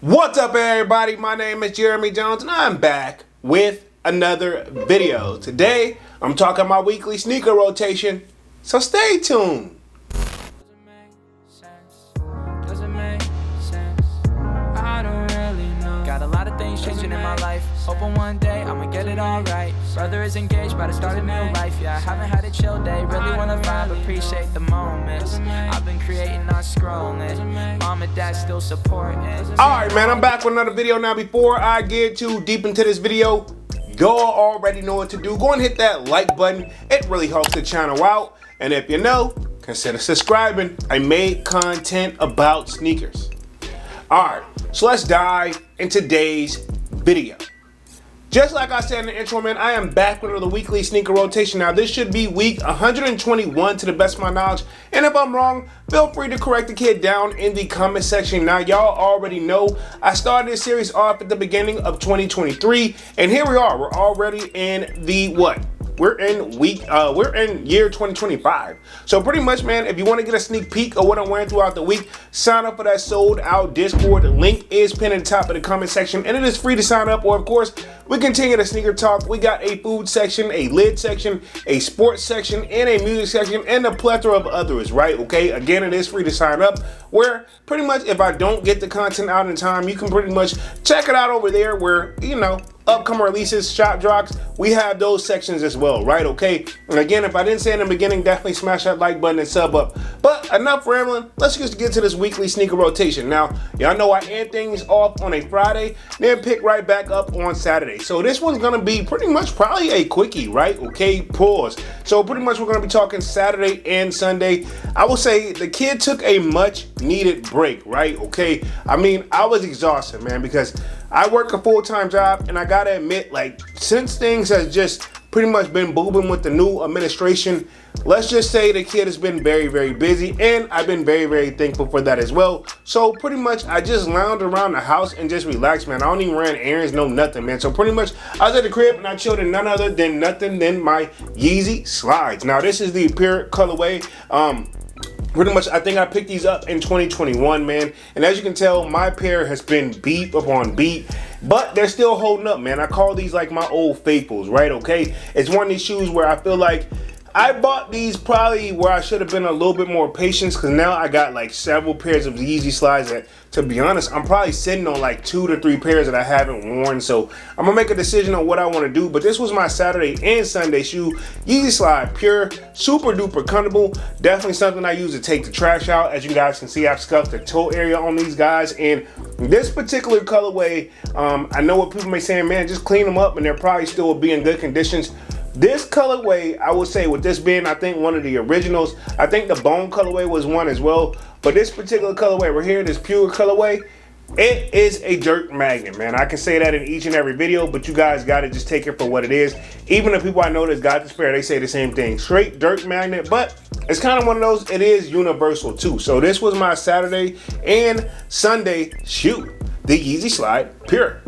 What's up, everybody? My name is Jeremy Jones and I'm back with another video. Today I'm talking my weekly sneaker rotation, so stay tuned. Got a lot of things changing in my life. Hoping one day I'ma get it all right. Brother is engaged, about to start a new life. Yeah, I haven't had a chill day. Really wanna vibe, appreciate the moments. I've been creating, not scrolling. Mom and dad still supporting. Alright, man, I'm back with another video. Now, before I get too deep into this video, y'all already know what to do. Go and hit that like button. It really helps the channel out. And if you know, consider subscribing. I made content about sneakers. Alright, so let's dive into today's video. Just like I said in the intro, man, I am back with another weekly sneaker rotation. Now, this should be week 121 to the best of my knowledge. And if I'm wrong, feel free to correct the kid down in the comment section. Now, y'all already know I started this series off at the beginning of 2023. And here we are. We're already in the what? We're in year 2025. So pretty much, man, if you want to get a sneak peek of what I'm wearing throughout the week, sign up for that sold out Discord. The link is pinned at the top of the comment section, and it is free to sign up. Or of course, we continue the sneaker talk. We got a food section, a lid section, a sports section, and a music section, and a plethora of others, right? Okay, again, it is free to sign up, where pretty much if I don't get the content out in time, you can pretty much check it out over there where, you know, upcoming releases, shop drops, we have those sections as well, right? Okay, and again, if I didn't say in the beginning, definitely smash that like button and sub up. But enough rambling, let's just get to this weekly sneaker rotation. Now, y'all know I end things off on a Friday, then pick right back up on Saturday. So this one's gonna be pretty much probably a quickie, right? Okay, pause. So pretty much we're gonna be talking Saturday and Sunday. I will say the kid took a much needed break, right? Okay, I mean, I was exhausted, man, because I work a full-time job, and I gotta admit, like, since things has just pretty much been booming with the new administration, let's just say the kid has been very, very busy, and I've been very, very thankful for that as well. So pretty much I just lounged around the house and just relaxed, man. I don't even run errands, no nothing, man. So pretty much I was at the crib and I chilled in none other than my Yeezy Slides. Now, this is the pure colorway. Pretty much, I think I picked these up in 2021, man. And as you can tell, my pair has been beat upon beat, but they're still holding up, man. I call these like my old faithfuls, right? Okay, it's one of these shoes where I feel like I bought these probably where I should have been a little bit more patient, because now I got like several pairs of Yeezy Slides that, to be honest, I'm probably sitting on like 2 to 3 pairs that I haven't worn. So I'm gonna make a decision on what I want to do. But this was my Saturday and Sunday shoe. Yeezy Slide, pure, super duper comfortable. Definitely something I use to take the trash out. As you guys can see, I've scuffed the toe area on these guys. And this particular colorway, I know what people may say, man, just clean them up and they'll probably still be in good conditions. This colorway, I would say, with this being, I think, one of the originals, I think the bone colorway was one as well. But this particular colorway right here, this pure colorway, it is a dirt magnet, man. I can say that in each and every video, but you guys got to just take it for what it is. Even the people I know that got this pair, they say the same thing. Straight dirt magnet, but it's kind of one of those, it is universal too. So this was my Saturday and Sunday shoe, the Yeezy Slide Pure.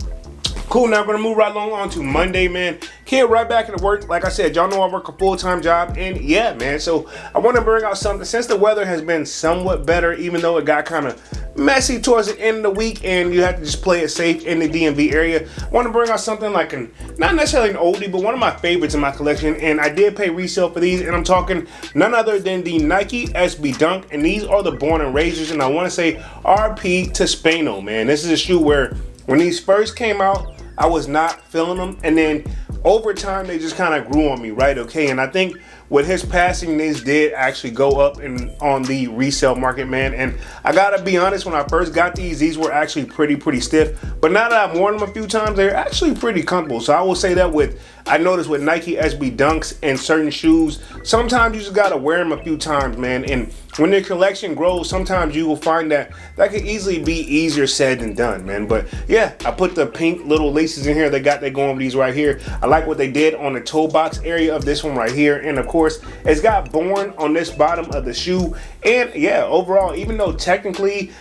Cool, now I'm gonna move right along on to Monday, man. Kid right back into work. Like I said, y'all know I work a full-time job, and yeah, man, so I want to bring out something. Since the weather has been somewhat better, even though it got kind of messy towards the end of the week and you have to just play it safe in the DMV area, I want to bring out something like not necessarily an oldie, but one of my favorites in my collection. And I did pay resale for these, and I'm talking none other than the Nike SB Dunk, and these are the Born and Raisers, and I want to say RP to Spano, man. This is a shoe where when these first came out, I was not feeling them, and then over time they just kind of grew on me, right? Okay, and I think with his passing, these did actually go up on the resale market, man. And I gotta be honest, when I first got these were actually pretty stiff. But now that I've worn them a few times, they're actually pretty comfortable. So I will say that I noticed with Nike SB Dunks and certain shoes, sometimes you just gotta wear them a few times, man. And when their collection grows, sometimes you will find that could easily be easier said than done, man. But yeah, I put the pink little laces in here. They going with these right here. I like what they did on the toe box area of this one right here. And of course, course. It's got Born on this bottom of the shoe. And yeah, overall, even though technically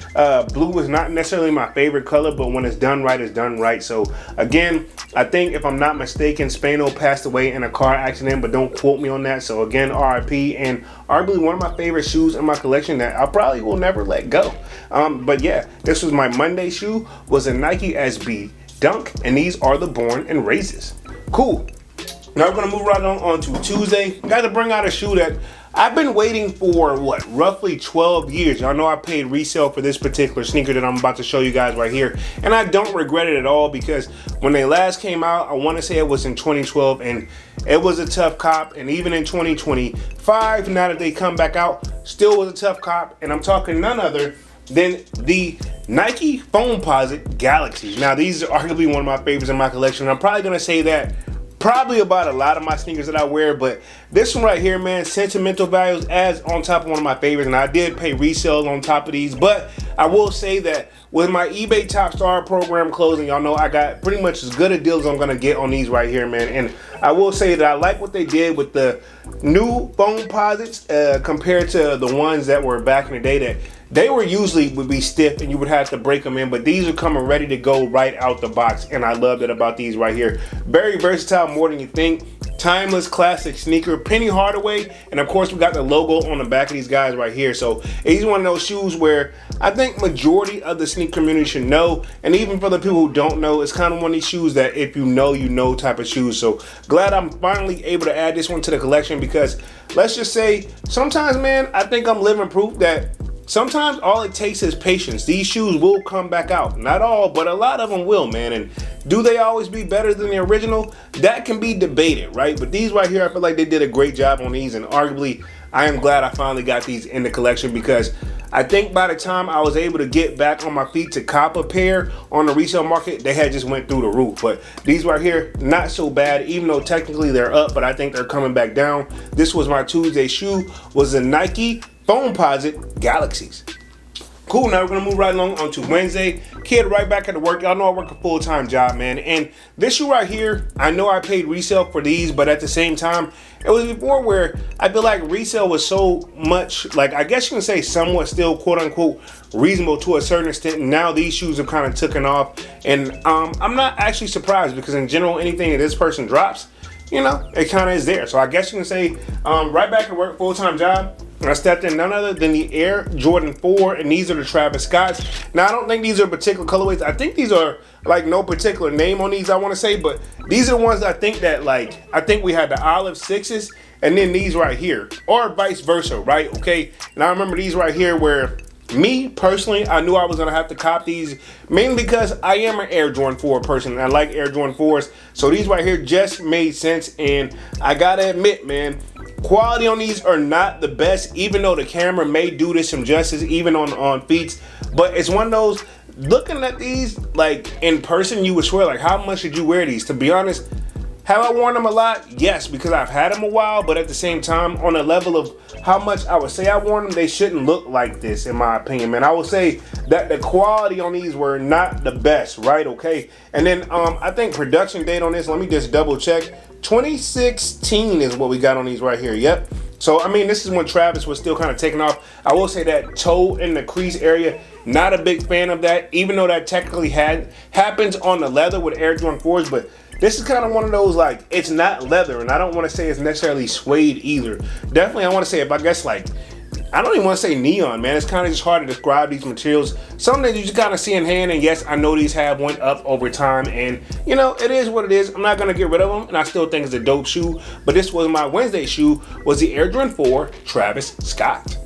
blue is not necessarily my favorite color, but when it's done right, it's done right. So again, I think if I'm not mistaken, Spano passed away in a car accident, but don't quote me on that. So again, RIP, and arguably one of my favorite shoes in my collection that I probably will never let go. But yeah, this was my Monday shoe, was a Nike SB Dunk, and these are the Born and Raises. Cool. Now we're gonna move right on to Tuesday. Got to bring out a shoe that I've been waiting for, what, roughly 12 years. Y'all know I paid resale for this particular sneaker that I'm about to show you guys right here. And I don't regret it at all, because when they last came out, I want to say it was in 2012, and it was a tough cop. And even in 2025, now that they come back out, still was a tough cop. And I'm talking none other than the Nike Foamposite Galaxies. Now, these are arguably one of my favorites in my collection. I'm probably going to say that probably about a lot of my sneakers that I wear, but this one right here, man, sentimental values adds on top of one of my favorites, and I did pay resale on top of these. But I will say that with my eBay Top Star program closing, y'all know I got pretty much as good a deal as I'm gonna get on these right here, man. And I will say that I like what they did with the new Foamposites compared to the ones that were back in the day, that they were usually would be stiff and you would have to break them in, but these are coming ready to go right out the box, and I love that about these right here. Very versatile, more than you think. Timeless classic sneaker, Penny Hardaway, and of course we got the logo on the back of these guys right here. So he's one of those shoes where I think majority of the sneaker community should know, and even for the people who don't know, it's kind of one of these shoes that if you know type of shoes. So glad I'm finally able to add this one to the collection, because let's just say sometimes, man, I think I'm living proof that sometimes all it takes is patience. These shoes will come back out. Not all, but a lot of them will, man. And do they always be better than the original? That can be debated, right? But these right here, I feel like they did a great job on these, and arguably, I am glad I finally got these in the collection, because I think by the time I was able to get back on my feet to cop a pair on the resale market, they had just went through the roof. But these right here, not so bad, even though technically they're up, but I think they're coming back down. This was my Tuesday shoe, was the Nike Foamposite Galaxies. Cool, now we're gonna move right along on to Wednesday. Kid right back at the work. Y'all know I work a full-time job, man. And this shoe right here, I know I paid resale for these, but at the same time, it was before where I feel like resale was so much, like, I guess you can say somewhat still quote unquote reasonable to a certain extent. And now these shoes have kind of taken off. And I'm not actually surprised, because in general, anything that this person drops, you know, it kind of is there. So I guess you can say right back at work, full-time job. And I stepped in none other than the Air Jordan 4, and these are the Travis Scotts. Now, I don't think these are particular colorways. I think these are, like, no particular name on these, I want to say, but these are the ones I think that, like, I think we had the Olive 6s, and then these right here, or vice versa, right? Okay, and I remember these right here where, me, personally, I knew I was going to have to cop these, mainly because I am an Air Jordan 4 person, and I like Air Jordan 4s, so these right here just made sense, and I gotta admit, man, quality on these are not the best, even though the camera may do this some justice, even on feet, but it's one of those, looking at these, like, in person, you would swear, like, how much did you wear these? To be honest, have I worn them a lot? Yes, because I've had them a while, but at the same time, on a level of how much I would say I worn them, they shouldn't look like this, in my opinion, man. I would say that the quality on these were not the best, right? Okay, and then I think production date on this, let me just double check. 2016 is what we got on these right here. Yep. So I mean, this is when Travis was still kind of taking off. I will say that toe in the crease area, not a big fan of that, even though that technically happens on the leather with Air Jordan 4s, but this is kind of one of those, like, it's not leather, and I don't want to say it's necessarily suede either. Definitely, I want to say, I guess, like, I don't even want to say neon, man. It's kind of just hard to describe these materials. Something that you just kind of see in hand, and yes, I know these have went up over time, and, you know, it is what it is. I'm not going to get rid of them, and I still think it's a dope shoe, but this was my Wednesday shoe, was the Air Jordan 4 Travis Scott.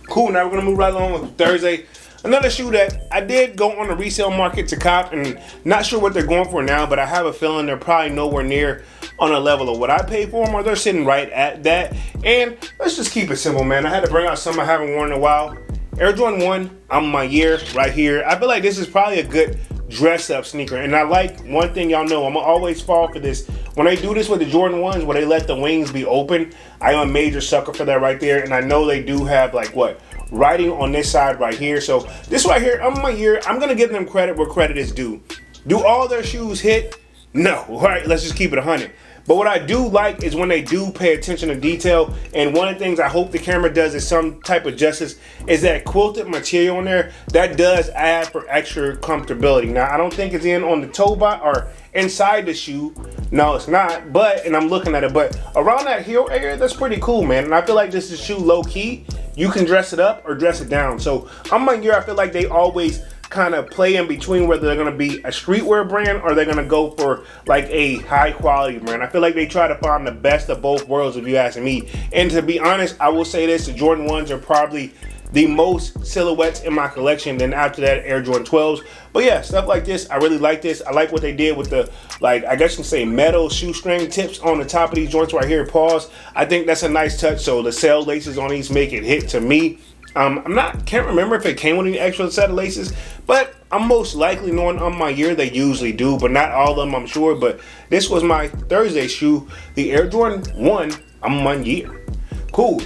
Cool, now we're going to move right along with Thursday. Another shoe that I did go on the resale market to cop, and not sure what they're going for now, but I have a feeling they're probably nowhere near on a level of what I paid for them, or they're sitting right at that. And let's just keep it simple, man. I had to bring out something I haven't worn in a while. Air Jordan 1, I'm my year right here. I feel like this is probably a good dress up sneaker, and I like one thing, y'all know, I'm gonna always fall for this. When they do this with the Jordan 1s, where they let the wings be open, I am a major sucker for that right there. And I know they do have, like, what, writing on this side right here. So this right here, I'm my year. I'm gonna give them credit where credit is due. Do all their shoes hit? No. All right, let's just keep it 100. But what I do like is when they do pay attention to detail. And one of the things I hope the camera does is some type of justice is that quilted material in there. That does add for extra comfortability. Now, I don't think it's in on the toe box or inside the shoe. No, it's not. But, and I'm looking at it, but around that heel area, that's pretty cool, man. And I feel like this is shoe low key. You can dress it up or dress it down. So on my year, I feel like they always kind of play in between whether they're going to be a streetwear brand or they're going to go for like a high quality brand. I feel like they try to find the best of both worlds, if you ask me. And to be honest, I will say this, the Jordan 1s are probably the most silhouettes in my collection. Then after that, Air Jordan 12s. But yeah, stuff like this, I really like this. I like what they did with the, like, I guess you can say metal shoestring tips on the top of these joints right here, pause. I think that's a nice touch. So the sail laces on these make it hit to me. Can't remember if it came with any extra set of laces, but I'm most likely knowing on my year they usually do, but not all of them, I'm sure. But this was my Thursday shoe, the Air Jordan 1. I'm on my year. Cool.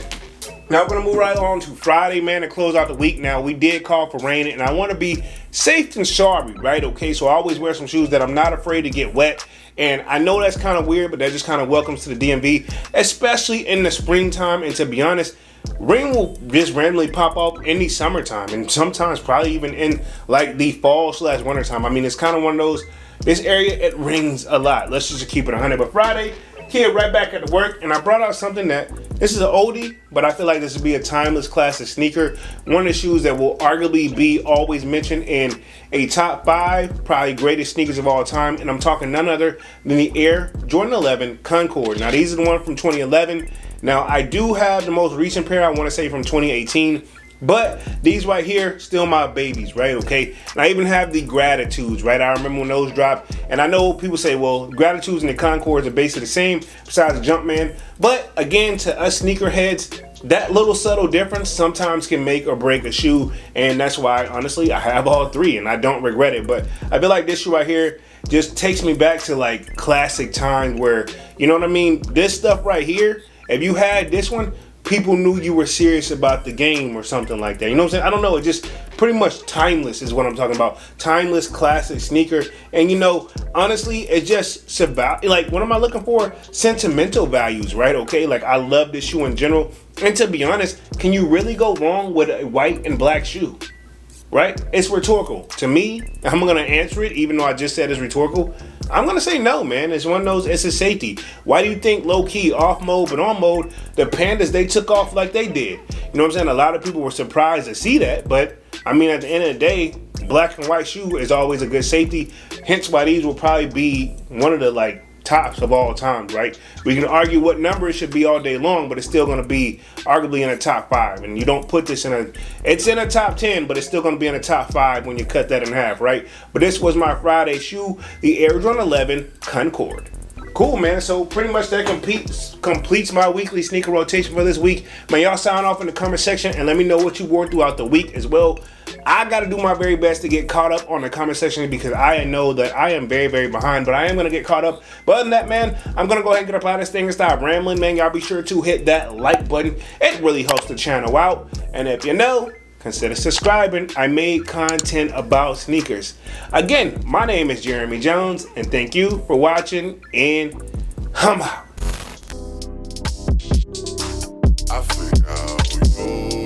Now we're gonna move right on to Friday, man, to close out the week. Now we did call for rain, and I want to be safe and sorry, right? Okay, so I always wear some shoes that I'm not afraid to get wet. And I know that's kind of weird, but that just kind of welcomes to the DMV, especially in the springtime. And to be honest, rain will just randomly pop up in the summertime, and sometimes probably even in like the fall/winter time. I mean, it's kind of one of those. This area, it rains a lot. Let's just keep it 100. But Friday, here right back at the work, and I brought out something that this is an oldie, but I feel like this would be a timeless classic sneaker. One of the shoes that will arguably be always mentioned in a top 5 probably greatest sneakers of all time, and I'm talking none other than the Air Jordan 11 Concord. Now these are the one from 2011. Now I do have the most recent pair, I want to say from 2018. But these right here, still my babies, right? Okay. And I even have the Gratitudes, right? I remember when those dropped. And I know people say, well, Gratitudes and the Concords are basically the same, besides the Jumpman. But again, to us sneakerheads, that little subtle difference sometimes can make or break a shoe. And that's why, honestly, I have all 3 and I don't regret it. But I feel like this shoe right here just takes me back to like classic times where, you know what I mean? This stuff right here, if you had this one, people knew you were serious about the game or something like that. You know what I'm saying? I don't know. It just pretty much timeless is what I'm talking about. Timeless classic sneaker. And you know, honestly, it's just about, like, what am I looking for? Sentimental values, right? Okay, like I love this shoe in general. And to be honest, can you really go wrong with a white and black shoe? Right? It's rhetorical. To me, I'm going to answer it, even though I just said it's rhetorical. I'm going to say no, man. It's one of those, it's a safety. Why do you think low-key, off mode, but on mode, the Pandas, they took off like they did? You know what I'm saying? A lot of people were surprised to see that, but I mean, at the end of the day, black and white shoe is always a good safety. Hence why these will probably be one of the, like, tops of all time, right? We can argue what number it should be all day long, but it's still going to be arguably in a top 5. And you don't put this in a, it's in a top 10, but it's still going to be in a top 5 when you cut that in half, right? But this was my Friday shoe, the Air Jordan 11 Concord. Cool, man. So pretty much that completes my weekly sneaker rotation for this week. Man, y'all sign off in the comment section and let me know what you wore throughout the week as well. I got to do my very best to get caught up on the comment section because I know that I am very, very behind, but I am going to get caught up. But other than that, man, I'm going to go ahead and get up out of this thing and stop rambling, man. Y'all be sure to hit that like button. It really helps the channel out. And if you know, consider subscribing. I made content about sneakers. Again, my name is Jeremy Jones, and thank you for watching, and I'm out. I forgot we go.